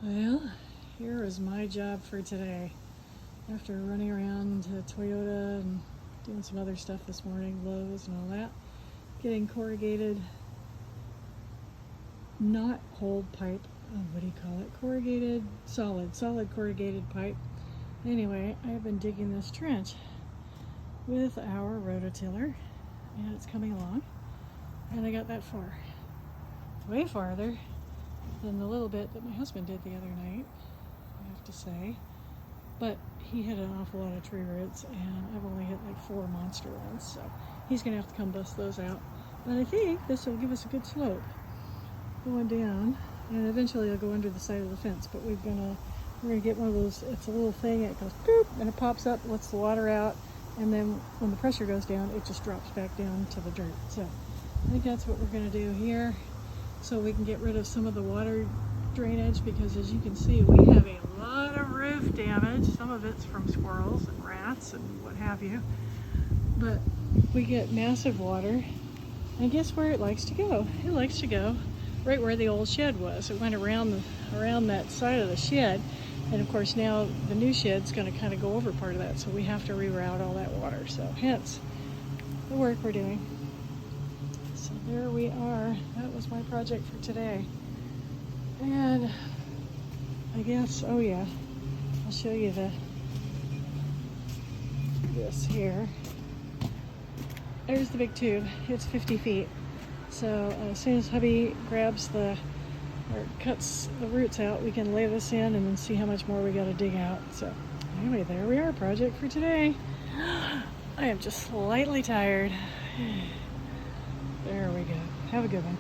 Well, here is my job for today. After running around to Toyota and doing some other stuff this morning, Lowe's and all that, getting corrugated, not hold pipe, what do you call it? Corrugated, solid corrugated pipe. Anyway, I've been digging this trench with our rototiller, and it's coming along, and I got that far. It's way farther than the little bit that my husband did the other night, I have to say. But he hit an awful lot of tree roots, and I've only hit like 4 monster ones, so he's gonna have to come bust those out. But I think this will give us a good slope going down, and eventually it'll go under the side of the fence. But we're gonna get one of those. It's a little thing. It goes boop, and it pops up, lets the water out, and then when the pressure goes down, it just drops back down to the dirt. So I think that's what we're gonna do here, so we can get rid of some of the water drainage, because as you can see, we have a lot of roof damage. Some of it's from squirrels and rats and what have you, but we get massive water, and guess where it likes to go? It likes to go right where the old shed was. It went around that side of the shed, and of course now the new shed's going to kind of go over part of that, so we have to reroute all that water. So hence the work we're doing. So there we are. That was my project for today. And I guess, oh yeah, I'll show you this here. There's the big tube. It's 50 feet. So as soon as Hubby grabs or cuts the roots out, we can lay this in and then see how much more we got to dig out. So anyway, there we are, project for today. I am just slightly tired. There we go. Have a good one.